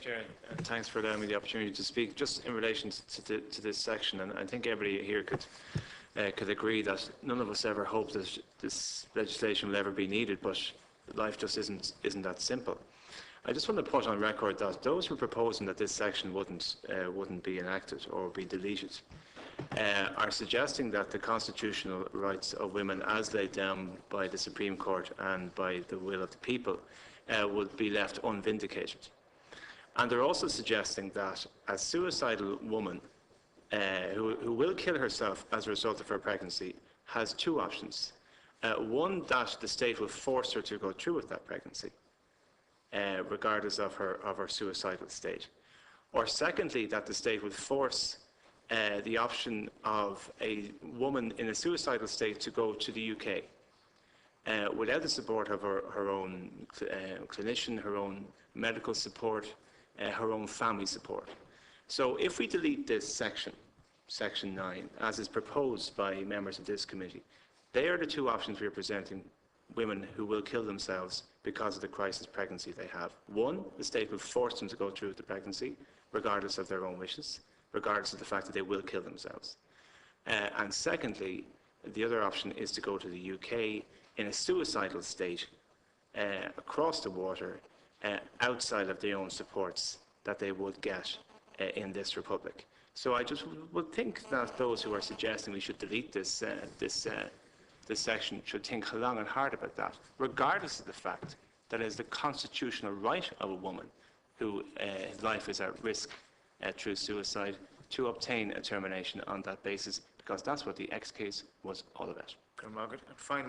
Chair, and thanks for allowing me the opportunity to speak. Just in relation to this section, and I think everybody here could agree that none of us ever hope that this legislation will ever be needed, but life just isn't that simple. I just want to put on record that those who are proposing that this section wouldn't be enacted or be deleted are suggesting that the constitutional rights of women, as laid down by the Supreme Court and by the will of the people, would be left unvindicated. And they're also suggesting that a suicidal woman who will kill herself as a result of her pregnancy has two options. One, that the state will force her to go through with that pregnancy, regardless of her suicidal state. Or secondly, that the state would force the option of a woman in a suicidal state to go to the UK without the support of her own clinician, her own medical support, her own family support. So if we delete this section 9, as is proposed by members of this committee, they are the two options we are presenting women who will kill themselves because of the crisis pregnancy they have. One, the state will force them to go through with the pregnancy, regardless of their own wishes, regardless of the fact that they will kill themselves. And secondly, the other option is to go to the UK in a suicidal state, across the water, outside of their own supports that they would get in this republic. So I just would think that those who are suggesting we should delete this section should think long and hard about that, regardless of the fact that it is the constitutional right of a woman whose life is at risk through suicide to obtain a termination on that basis, because that's what the X case was all about. Margaret, and finally.